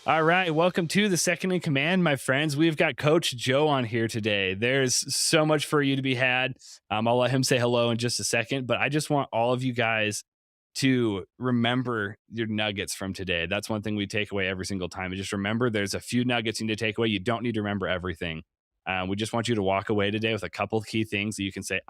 All right, welcome to the second in command, my friends. We've got Coach Joe on here today. There's so much for you to be had. I'll let him say hello in just a second, but I just want all of you guys to remember your nuggets from today. That's one thing we take away every single time. And just remember, there's a few nuggets you need to take away. You don't need to remember everything. We just want you to walk away today with a couple of key things that you can say,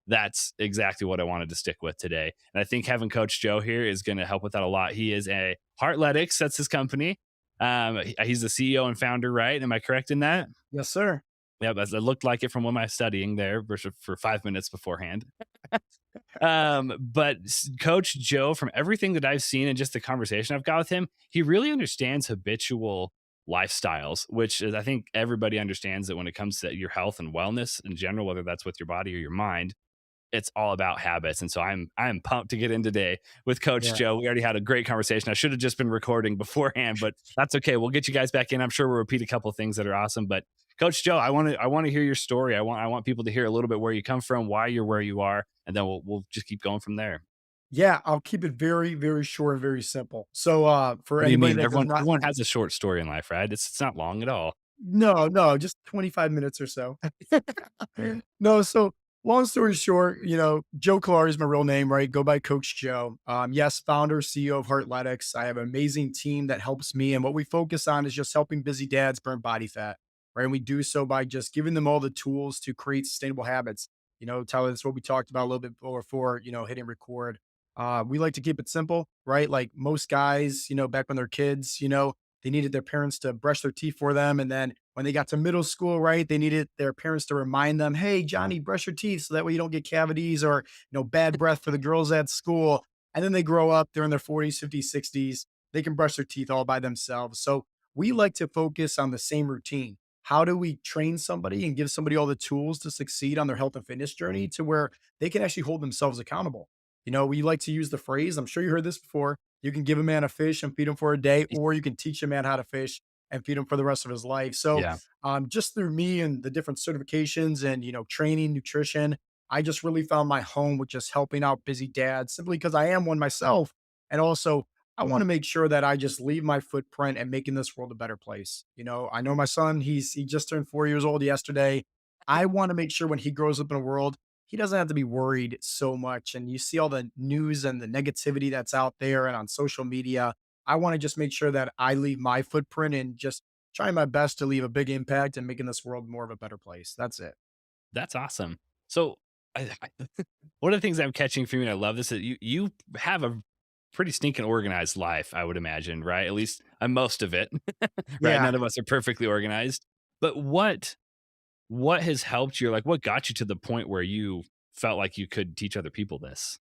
that's exactly what I wanted to stick with today. And I think having Coach Joe here is going to help with that a lot. He is a Heartletics, that's his company. He's the CEO and founder, right? Am I correct in that? Yes, sir. Yep, as it looked like it from what my studying there for 5 minutes beforehand. But Coach Joe, from everything that I've seen and just the conversation I've got with him, he really understands habitual lifestyles, which is, I think everybody understands that when it comes to your health and wellness in general, whether that's with your body or your mind, it's all about habits. And so I'm pumped to get in today with Coach Yeah. Joe. We already had a great conversation. I should have just been recording beforehand, but that's okay. We'll get you guys back in. I'm sure we'll repeat a couple of things that are awesome. But Coach Joe, I want to hear your story. I want people to hear a little bit where you come from, why you're where you are, and then we'll just keep going from there. Yeah, I'll keep it very, very short and very simple. So, for What do you anybody mean? that does not Everyone has a short story in life, right? It's not long at all. no, no, just 25 minutes or so. No, so long story short, Joe Clark is my real name, right? Go by Coach Joe. Yes, founder, CEO of Heartletics. I have an amazing team that helps me, and what we focus on is just helping busy dads burn body fat, right? And we do so by just giving them all the tools to create sustainable habits. Tyler, that's what we talked about a little bit before, hitting record. We like to keep it simple, right? Like most guys, back when they're kids, they needed their parents to brush their teeth for them. And then when they got to middle school, right, they needed their parents to remind them, hey, Johnny, brush your teeth so that way you don't get cavities or, bad breath for the girls at school. And then they grow up, they're in their 40s, 50s, 60s. They can brush their teeth all by themselves. So we like to focus on the same routine. How do we train somebody and give somebody all the tools to succeed on their health and fitness journey to where they can actually hold themselves accountable? We like to use the phrase, I'm sure you heard this before. You can give a man a fish and feed him for a day, or you can teach a man how to fish and feed him for the rest of his life. So, Yeah. just through me and the different certifications and, training, nutrition, I just really found my home with just helping out busy dads simply because I am one myself. And also, I want to make sure that I just leave my footprint and making this world a better place. I know my son, he just turned 4 years old yesterday. I want to make sure when he grows up in a world he doesn't have to be worried so much. And you see all the news and the negativity that's out there and on social media. I want to just make sure that I leave my footprint and just trying my best to leave a big impact and making this world more of a better place. That's it. That's awesome. So, one of the things I'm catching from you, and I love this, is you have a pretty stinking organized life, I would imagine, right? At least most of it, right? Yeah. None of us are perfectly organized. But what has helped you? Like, what got you to the point where you felt like you could teach other people this?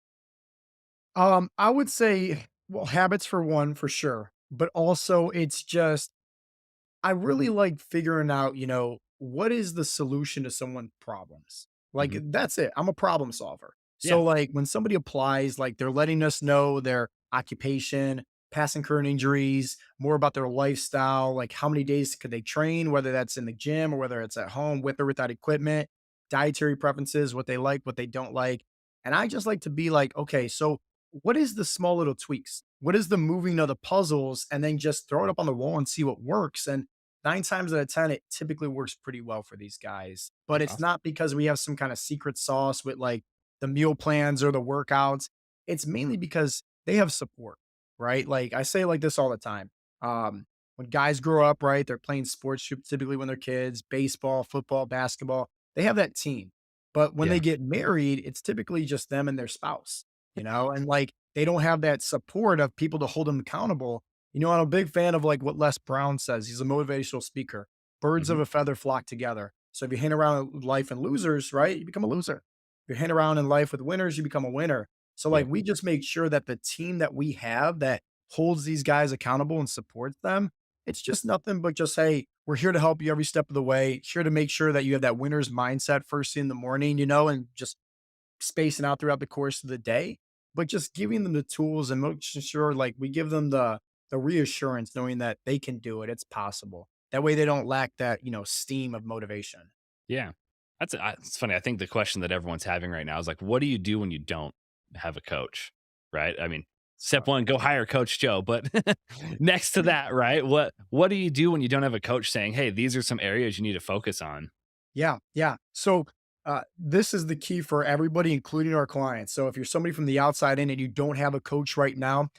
I would say, well, habits for one, for sure. But also it's just I really like figuring out, what is the solution to someone's problems? Like, Hmm. that's it. I'm a problem solver. Yeah, So, like, when somebody applies, like, they're letting us know their occupation, past and current injuries, more about their lifestyle, like how many days could they train, whether that's in the gym or whether it's at home with or without equipment, dietary preferences, what they like, what they don't like. And I just like to be like, okay, so what is the small little tweaks? What is the moving of the puzzles? And then just throw it up on the wall and see what works. And 9 times out of 10, it typically works pretty well for these guys, but that's it's awesome. not because we have some kind of secret sauce with, like, the meal plans or the workouts. It's mainly because they have support, right? Like, I say it like this all the time. When guys grow up, right, they're playing sports typically when they're kids, baseball, football, basketball, they have that team. But when they Yeah, get married, it's typically just them and their spouse, and, like, they don't have that support of people to hold them accountable. I'm a big fan of like what Les Brown says. He's a motivational speaker. Birds hmm, of a feather flock together. So if you hang around life and losers, right, you become a loser. If you hang around in life with winners, you become a winner. So like yep, we just make sure that the team that we have that holds these guys accountable and supports them, it's just nothing but just, hey, we're here to help you every step of the way, here to make sure that you have that winner's mindset first thing in the morning, and just spacing out throughout the course of the day, but just giving them the tools and making sure like we give them the reassurance knowing that they can do it. It's possible. That way they don't lack that, steam of motivation. yeah. It's funny. I think the question that everyone's having right now is like, what do you do when you don't have a coach, right? I mean, Step one, go hire Coach Joe. But next to that, right? What do you do when you don't have a coach saying, "Hey, these are some areas you need to focus on"? Yeah, yeah. So this is the key for everybody, including our clients. So if you're somebody from the outside in and you don't have a coach right now,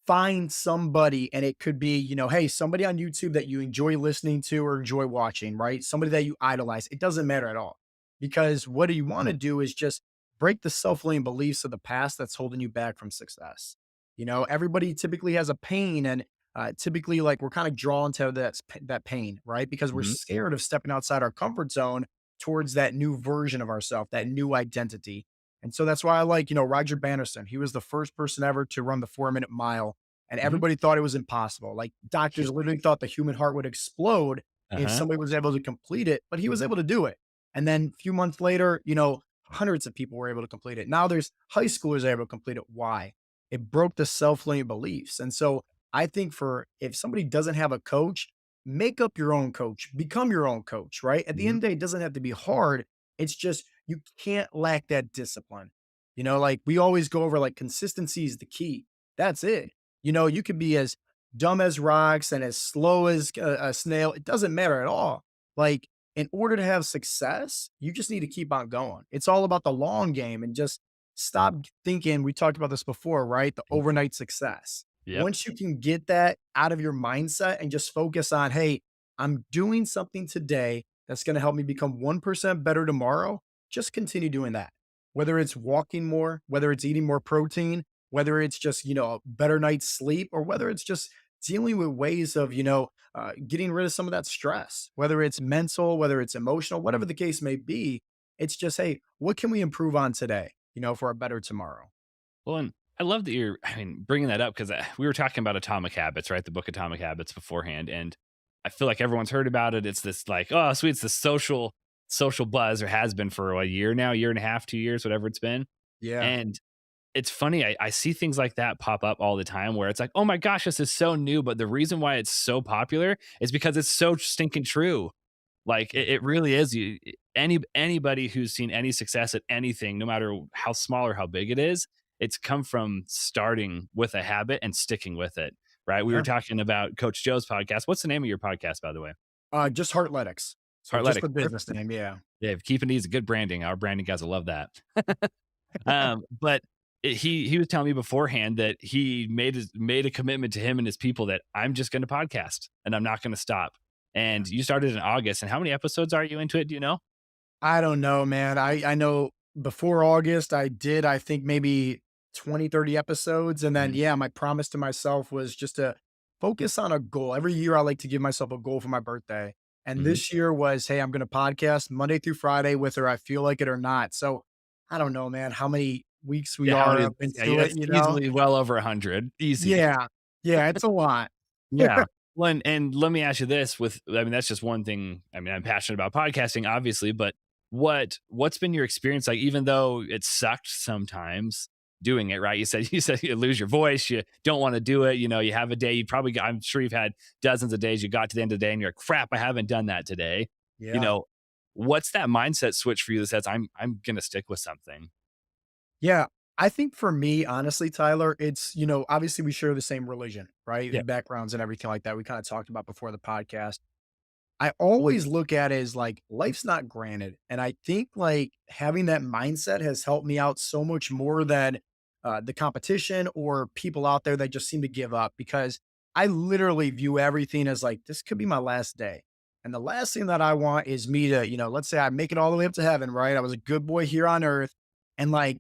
find somebody, and it could be, hey, somebody on YouTube that you enjoy listening to or enjoy watching, right? Somebody that you idolize. It doesn't matter at all. Because what you want to do is just break the self-limiting beliefs of the past that's holding you back from success. Everybody typically has a pain, and typically, like, we're kind of drawn to that pain, right? Because we're Mhm, scared of stepping outside our comfort zone towards that new version of ourselves, that new identity. And so that's why I like, Roger Bannister. He was the first person ever to run the 4 minute mile, and mhm. everybody thought it was impossible. Like, doctors literally thought the human heart would explode if Uh-huh. somebody was able to complete it, but he was able to do it. And then a few months later, hundreds of people were able to complete it. Now there's high schoolers able to complete it. Why? It broke the self-limiting beliefs. And so I think for if somebody doesn't have a coach, make up your own coach, become your own coach, right? At the end Mhm. of the day, it doesn't have to be hard. It's just you can't lack that discipline. Like we always go over, like, consistency is the key. That's it. You could be as dumb as rocks and as slow as a snail. It doesn't matter at all. Like, in order to have success, you just need to keep on going. It's all about the long game, and just stop thinking. We talked about this before, right? The Mhm. overnight success. Yep. Once you can get that out of your mindset and just focus on, hey, I'm doing something today that's going to help me become 1% better tomorrow, just continue doing that. Whether it's walking more, whether it's eating more protein, whether it's just, a better night's sleep, or whether it's just dealing with ways of, getting rid of some of that stress, whether it's mental, whether it's emotional, whatever the case may be. It's just, hey, what can we improve on today, for a better tomorrow? Well, and I love that bringing that up because we were talking about Atomic Habits, right? The book Atomic Habits beforehand, and I feel like everyone's heard about it. It's this like, oh, sweet, it's the social buzz, or has been for a year now, year and a half, 2 years, whatever it's been. Yeah. And it's funny, I see things like that pop up all the time where it's like, oh my gosh, this is so new. But the reason why it's so popular is because it's so stinking true. Like Yeah. it really is. Anybody who's seen any success at anything, no matter how small or how big it is, it's come from starting with a habit and sticking with it. Right. We were Yeah. talking about Coach Joe's podcast. What's the name of your podcast, by the way? Just Heartletics. So just Heartletic. the business Perfect. name. Yeah. Yeah, keeping these good branding. Our branding guys will love that. But he was telling me beforehand that he made a commitment to him and his people that I'm just going to podcast and I'm not going to stop. Yeah. And you started in August. And how many episodes are you into it? Do you know? I don't know, man. I know before August, I did, I think, maybe 20, 30 episodes. And then, Mhm, yeah, my promise to myself was just to focus on a goal. Every year, I like to give myself a goal for my birthday. And mhm. this year was, hey, I'm going to podcast Monday through Friday, whether I feel like it or not. So I don't know, man, how many weeks we Yeah, how are many? up Yeah, into it, that's easily well over 100. Easy. Yeah. Yeah. It's a lot. Yeah. Well, and let me ask you this that's just one thing. I'm passionate about podcasting, obviously, but what's been your experience like, even though it sucked sometimes doing it, right? You said you lose your voice, you don't want to do it, you have a day, I'm sure you've had dozens of days, you got to the end of the day and you're like, crap, I haven't done that today. You Yeah. know, what's that mindset switch for you that says I'm gonna stick with something? Yeah. I think for me, honestly, Tyler, it's, obviously we share the same religion, right? Yeah. And backgrounds and everything like that. We kind of talked about before the podcast. I always look at it as like life's not granted. And I think like having that mindset has helped me out so much more than the competition or people out there that just seem to give up, because I literally view everything as like, this could be my last day. And the last thing that I want is me to, let's say I make it all the way up to heaven, right? I was a good boy here on earth. And like,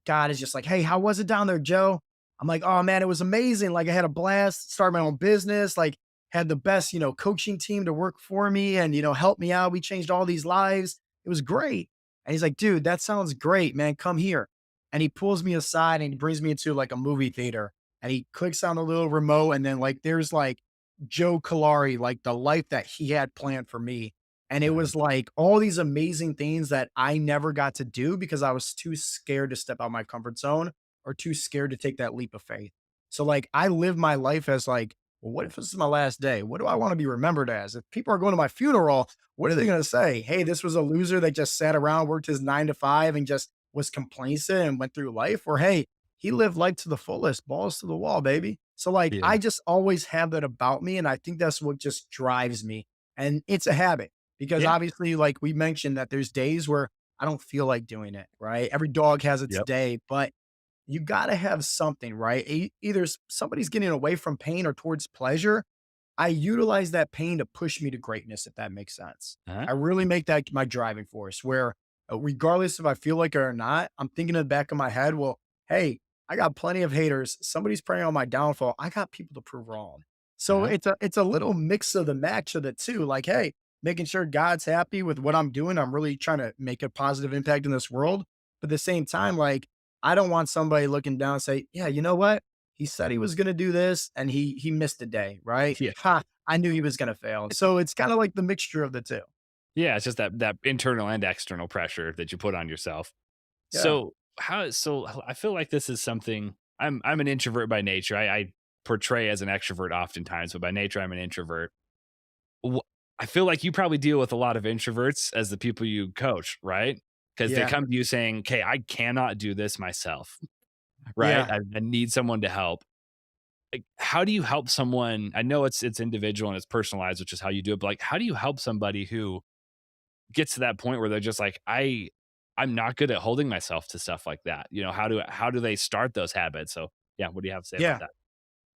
God is just like, hey, how was it down there, Joe? I'm like, oh man, it was amazing. Like I had a blast, started my own business. Like had the best, coaching team to work for me and, help me out. We changed all these lives. It was great. And he's like, dude, that sounds great, man. Come here. And he pulls me aside and he brings me into like a movie theater, and he clicks on the little remote. And then like, there's like Joe Kalari, like the life that he had planned for me. And it Uh-huh. was like all these amazing things that I never got to do because I was too scared to step out my comfort zone or too scared to take that leap of faith. So like I live my life as like, well, what if this is my last day? What do I want to be remembered as? If people are going to my funeral, what are they going to say? Hey, this was a loser that just sat around, worked his 9 to 5 and just was complacent and went through life. Or hey, he lived life to the fullest, balls to the wall, baby. So like Yeah. I just always have that about me. And I think that's what just drives me. And it's a habit because Yeah. obviously, like we mentioned, that there's days where I don't feel like doing it, right? Every dog has its Yep. day, but you got to have something, right? Either somebody's getting away from pain or towards pleasure. I utilize that pain to push me to greatness, if that makes sense. Uh-huh. I really make that my driving force where, regardless if I feel like it or not, I'm thinking in the back of my head, well, hey, I got plenty of haters. Somebody's preying on my downfall. I got people to prove wrong. So Uh-huh. it's a little mix of the match of the two. Like, hey, making sure God's happy with what I'm doing. I'm really trying to make a positive impact in this world. But at the same time, like, I don't want somebody looking down and say, yeah, you know what? He said he was going to do this and he missed a day, right? Yeah. Ha, I knew he was going to fail. So it's kind of like the mixture of the two. Yeah, it's just that internal and external pressure that you put on yourself. Yeah. So I feel like this is something I'm an introvert by nature. I portray as an extrovert oftentimes, but by nature I'm an introvert. Wh- I feel like you probably deal with a lot of introverts as the people you coach, right? Because they Yeah. come to you saying, "Okay, I cannot do this myself, right? Yeah. I need someone to help." Like, how do you help someone? I know it's individual and it's personalized, which is how you do it. But like, how do you help somebody who gets to that point where they're just like, I'm not good at holding myself to stuff like that. You know, how do they start those habits? So yeah, what do you have to say about Yeah. that?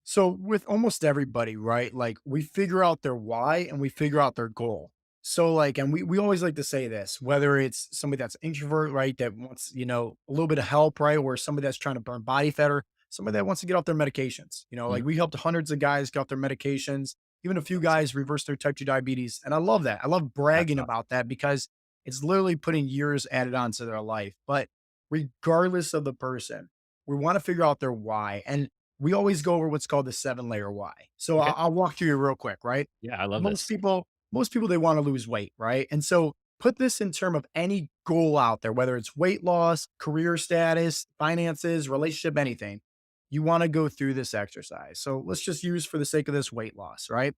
So with almost everybody, right? Like we figure out their why and we figure out their goal. So like, and we always like to say this, whether it's somebody that's introvert, right, that wants, a little bit of help, right, or somebody that's trying to burn body fat, or somebody that wants to get off their medications. Like Mhm. we helped hundreds of guys get off their medications, even a few Awesome. guys reverse their type 2 diabetes. And I love that. I love That's bragging awesome. about that because it's literally putting years added onto their life. But regardless of the person, we want to figure out their why. And we always go over what's called the 7-layer why. So Okay. I'll walk through you real quick, right? Yeah, I love Most this. people, most people, they want to lose weight, right? And so put this in term of any goal out there, whether it's weight loss, career status, finances, relationship, anything. You want to go through this exercise. So let's just use for the sake of this weight loss, right?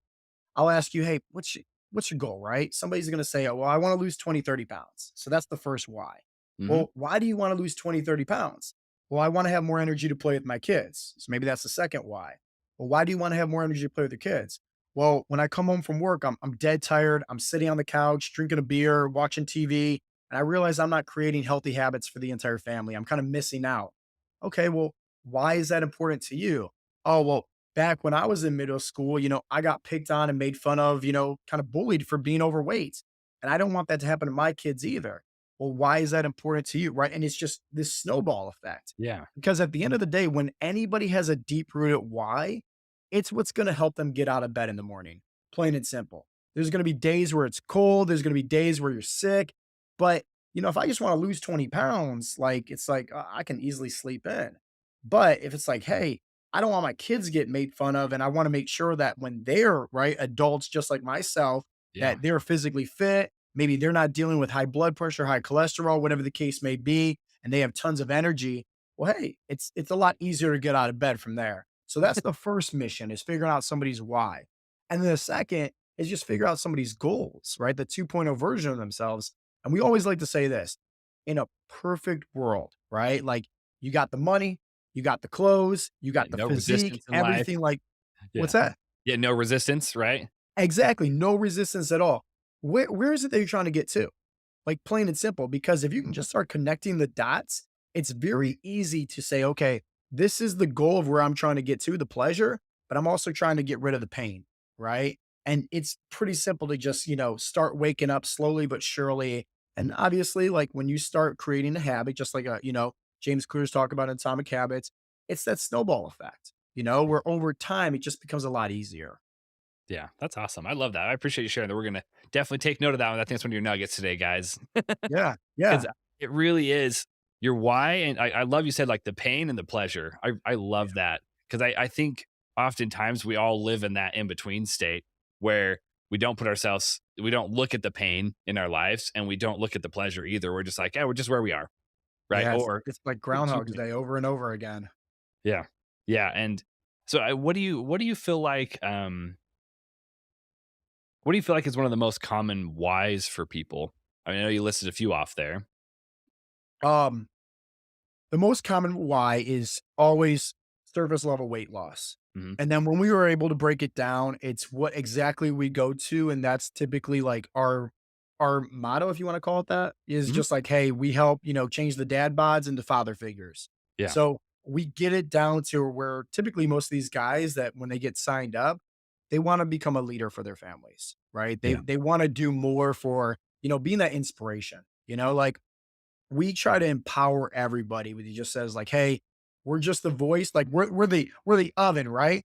I'll ask you, hey, what's your goal, right? Somebody's going to say, oh, well, I want to lose 20, 30 pounds. So that's the first why. Mhm. Well, why do you want to lose 20, 30 pounds? Well, I want to have more energy to play with my kids. So maybe that's the second why. Well, why do you want to have more energy to play with your kids? Well, when I come home from work, I'm dead tired. I'm sitting on the couch, drinking a beer, watching TV, and I realize I'm not creating healthy habits for the entire family. I'm kind of missing out. Okay, well, why is that important to you? Oh, well, back when I was in middle school, I got picked on and made fun of, kind of bullied for being overweight. And I don't want that to happen to my kids either. Well, why is that important to you? Right. And it's just this snowball effect. Yeah. Because at the end of the day, when anybody has a deep rooted why, it's what's going to help them get out of bed in the morning, plain and simple. There's going to be days where it's cold. There's going to be days where you're sick. But, if I just want to lose 20 pounds, like it's like I can easily sleep in. But if it's like, hey, I don't want my kids get made fun of. And I want to make sure that when they're right, adults just like myself, Yeah. that they're physically fit. Maybe they're not dealing with high blood pressure, high cholesterol, whatever the case may be, and they have tons of energy. Well, hey, it's a lot easier to get out of bed from there. So that's the first mission is figuring out somebody's why. And then the second is just figure out somebody's goals, right? The 2.0 version of themselves. And we always like to say this in a perfect world, right? Like you got the money, you got the clothes, you Yeah, got the no physique, resistance in life. everything like what's Yeah. that? Yeah, no resistance, right? Exactly. No resistance at all. Where is it that you're trying to get to? Like plain and simple, because if you can just start connecting the dots, it's very easy to say, okay, this is the goal of where I'm trying to get to, the pleasure, but I'm also trying to get rid of the pain. Right. And it's pretty simple to just, start waking up slowly but surely. And obviously, like when you start creating a habit, just like James Clear's talk about in Atomic Habits, it's that snowball effect, where over time it just becomes a lot easier. Yeah, that's awesome. I love that. I appreciate you sharing that. We're gonna definitely take note of that one. I think that's one of your nuggets today, guys. Yeah. Yeah. Because it really is your why, and I love you said, like, the pain and the pleasure. I Yeah. love that because I think oftentimes we all live in that in-between state where we don't look at the pain in our lives, and we don't look at the pleasure either. We're just like, "Yeah, we're just where we are," right? Yeah, Or it's like we keep Groundhog's Day over and over again. yeah. Yeah, and so, what do you feel like, what do you feel like is one of the most common whys for people? I mean, I know you listed a few off there. Um, The most common why is always surface level weight loss. Mhm. And then when we were able to break it down, it's what exactly we go to. And that's typically like our motto, if you want to call it that, is Mhm. just like, hey, we help, change the dad bods into father figures. Yeah. So we get it down to where typically most of these guys that when they get signed up, they want to become a leader for their families, right? They Yeah. they want to do more for, being that inspiration, like we try to empower everybody with he just says like, "Hey, we're just the voice, like we're the oven, right?"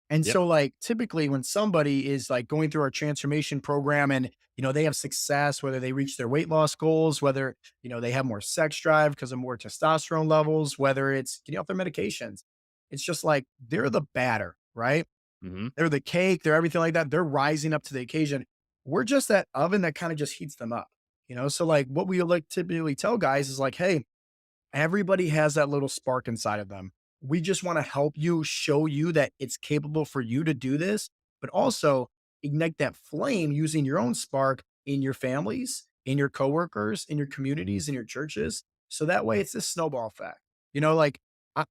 And Yep. so like typically when somebody is like going through our transformation program and they have success, whether they reach their weight loss goals, whether they have more sex drive because of more testosterone levels, whether it's getting off their medications, it's just like they're the batter, right? Mhm. They're the cake, they're everything like that. They're rising up to the occasion. We're just that oven that kind of just heats them up, So like what we like typically tell guys is like, hey, everybody has that little spark inside of them. We just want to help you show you that it's capable for you to do this, but also ignite that flame using your own spark in your families, in your coworkers, in your communities, in your churches. So that way it's this snowball effect. Like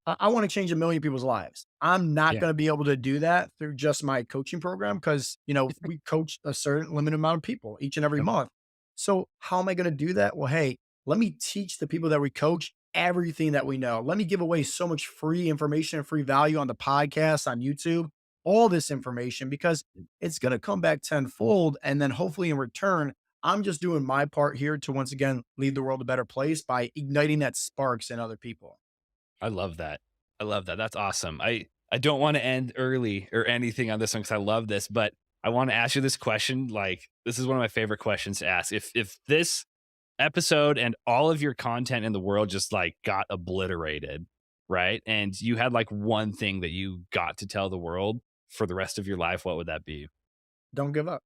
I want to change a million people's lives. I'm not Yeah. going to be able to do that through just my coaching program because, we coach a certain limited amount of people each and every Yep. month. So how am I going to do that? Well, hey, let me teach the people that we coach everything that we know. Let me give away so much free information and free value on the podcast, on YouTube, all this information because it's going to come back tenfold. And then hopefully in return, I'm just doing my part here to once again leave the world a better place by igniting that sparks in other people. I love that. I love that. That's awesome. I don't wanna end early or anything on this one because I love this, but I wanna ask you this question, like, this is one of my favorite questions to ask. If this episode and all of your content in the world just, like, got obliterated, right? And you had, like, one thing that you got to tell the world for the rest of your life, what would that be? Don't give up.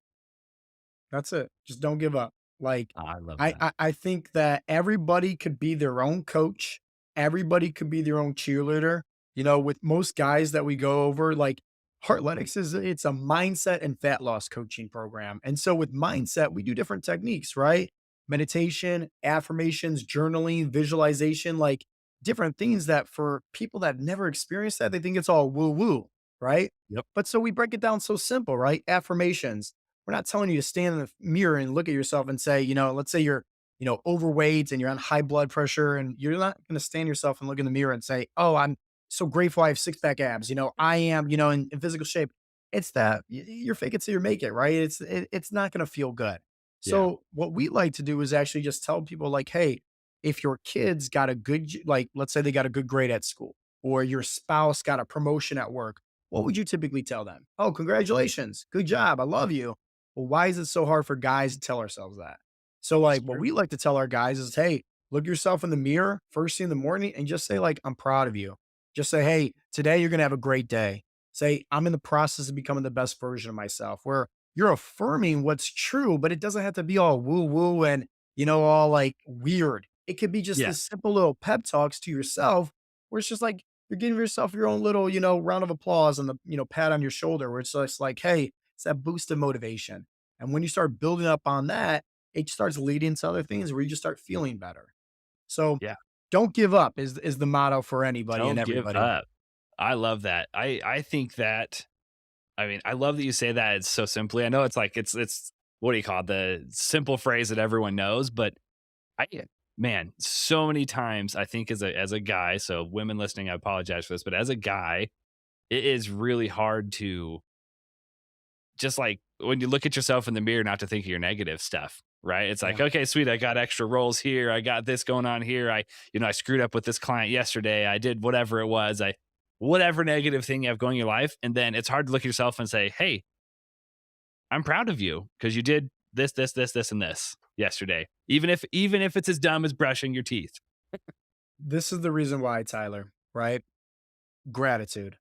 That's it. Just don't give up. Like, I love I, that. I I think that everybody could be their own coach. Everybody could be their own cheerleader. With most guys that we go over, like Heartletics it's a mindset and fat loss coaching program. And so with mindset, we do different techniques, right? Meditation, affirmations, journaling, visualization, like different things that for people that have never experienced that, they think it's all woo woo, right? Yep. But so we break it down so simple, right? Affirmations. We're not telling you to stand in the mirror and look at yourself and say, let's say you're, overweight and you're on high blood pressure, and you're not going to stand yourself and look in the mirror and say, oh, I'm so grateful I have six pack abs. I am, in physical shape. It's that you're fake it till you make it, right? It's not going to feel good. Yeah. So what we like to do is actually just tell people like, hey, if your kids got a good, like, let's say they got a good grade at school, or your spouse got a promotion at work, what would you typically tell them? Oh, congratulations. Good job. I love you. Well, why is it so hard for guys to tell ourselves that? So, It's like, what true. we like to tell our guys is, hey, look yourself in the mirror first thing in the morning and just say, like, I'm proud of you. Just say, hey, today you're going to have a great day. Say, I'm in the process of becoming the best version of myself, where you're affirming what's true, but it doesn't have to be all woo woo and, all like weird. It could be just Yeah. this simple little pep talks to yourself where it's just like you're giving yourself your own little, round of applause and the, pat on your shoulder where it's just like, hey, it's that boost of motivation. And when you start building up on that, it starts leading to other things where you just start feeling better. So Yeah. don't give up is the motto for anybody and Don't give everybody. up. I love that. I think that I mean, I love that you say that it's so simply. I know it's like it's what do you call it? The simple phrase that everyone knows, but I man, so many times I think as a guy, so women listening, I apologize for this, but as a guy, it is really hard to just like when you look at yourself in the mirror, not to think of your negative stuff. Right. It's like, Yeah. okay, sweet. I got extra roles here. I got this going on here. I screwed up with this client yesterday. I did whatever it was. Whatever negative thing you have going in your life. And then it's hard to look at yourself and say, hey, I'm proud of you because you did this, this, this, this, and this yesterday. Even if it's as dumb as brushing your teeth. This is the reason why, Tyler, right? Gratitude.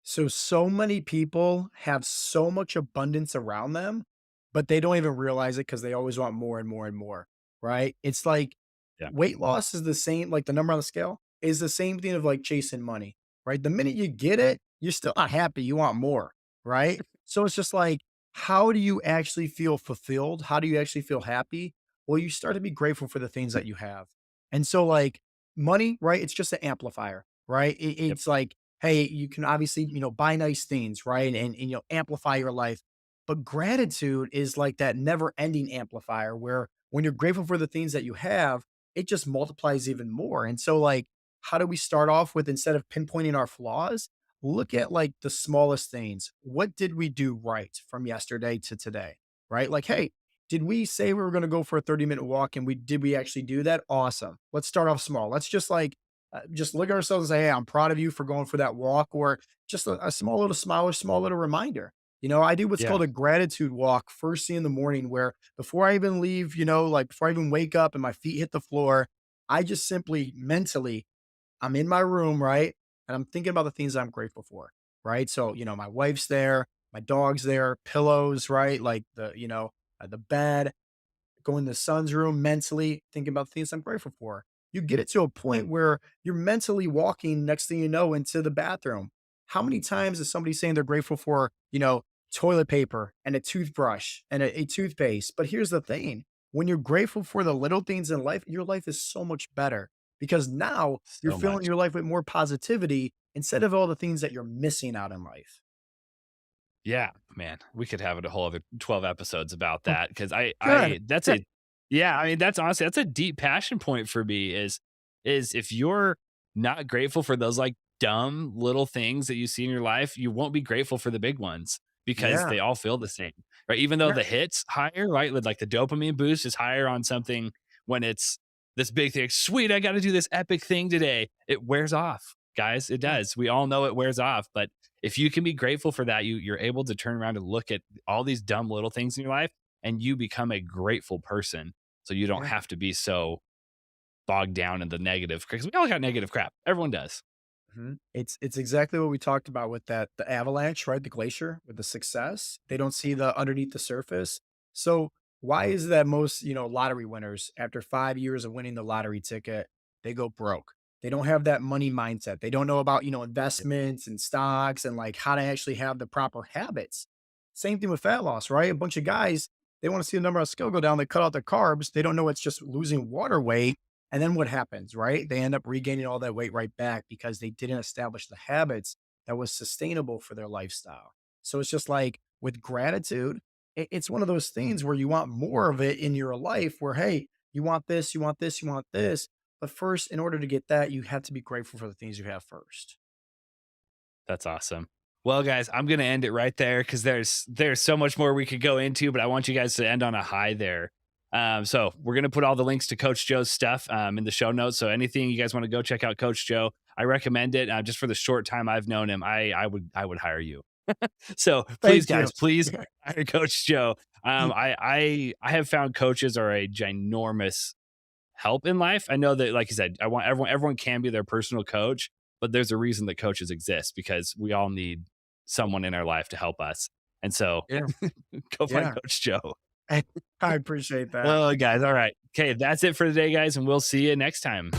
So many people have so much abundance around them, but they don't even realize it because they always want more and more and more, right? It's like Yeah. weight loss is the same, like the number on the scale is the same thing of like chasing money, right? The minute you get it, you're still not happy. You want more, right? So it's just like, how do you actually feel fulfilled? How do you actually feel happy? Well, you start to be grateful for the things that you have. And so, like, money, right? It's just an amplifier, right? Yep. It's like, hey, you can obviously, buy nice things, right? And amplify your life. But gratitude is like that never ending amplifier where when you're grateful for the things that you have, it just multiplies even more. And so, like, how do we start off with, instead of pinpointing our flaws, look at like the smallest things. What did we do right from yesterday to today? Right? Like, hey, did we say we were going to go for a 30-minute walk and we actually do that? Awesome. Let's start off small. Let's just like just look at ourselves and say, hey, I'm proud of you for going for that walk, or just a small little smile or small little reminder. I do what's Yeah. called a gratitude walk first thing in the morning, where before I even leave, like before I even wake up and my feet hit the floor, I just simply mentally, I'm in my room, right? And I'm thinking about the things I'm grateful for, right? So, my wife's there, my dog's there, pillows, right? Like the bed, go in the son's room mentally, thinking about things I'm grateful for. You get it to a point where you're mentally walking, next thing you know, into the bathroom. How many times is somebody saying they're grateful for, toilet paper and a toothbrush and a toothpaste? But here's the thing, when you're grateful for the little things in life, your life is so much better because now you're So filling much. your life with more positivity instead of all the things that you're missing out in life. Yeah, man, we could have a whole other 12 episodes about that because Good. that's a, yeah, I mean, that's honestly, that's a deep passion point for me is if you're not grateful for those like dumb little things that you see in your life, you won't be grateful for the big ones because Yeah. they all feel the same, right? Even though Yeah. the hits higher, right? With like the dopamine boost is higher on something when it's this big thing. Sweet, I got to do this epic thing today. It wears off, guys. It Yeah. does. We all know it wears off, but if you can be grateful for that, you're able to turn around and look at all these dumb little things in your life and you become a grateful person. So you don't Yeah. have to be so bogged down in the negative because we all got negative crap. Everyone does. It's exactly what we talked about with that the avalanche, right? The glacier with the success. They don't see the underneath the surface. So why is that most, lottery winners after 5 years of winning the lottery ticket, they go broke? They don't have that money mindset. They don't know about, Yep. investments and stocks and like how to actually have the proper habits. Same thing with fat loss, right? A bunch of guys, they want to see the number of scale go down. They cut out their carbs. They don't know it's just losing water weight, and then what happens, right? They end up regaining all that weight right back because they didn't establish the habits that was sustainable for their lifestyle. So it's just like with gratitude, it's one of those things where you want more of it in your life where, hey, you want this, you want this, you want this. But first, in order to get that, you have to be grateful for the things you have first. That's awesome. Well, guys, I'm gonna end it right there because there's so much more we could go into, but I want you guys to end on a high there. So we're gonna put all the links to Coach Joe's stuff in the show notes. So anything you guys want to go check out Coach Joe, I recommend it. Just for the short time I've known him, I would hire you. So please, Thank you. guys, please hire Coach Joe. I have found coaches are a ginormous help in life. I know that, like you said, I want everyone can be their personal coach, but there's a reason that coaches exist because we all need someone in our life to help us. And so Yeah. go find Yeah. Coach Joe. I appreciate that. Oh, guys. All right. Okay. That's it for today, guys. And we'll see you next time.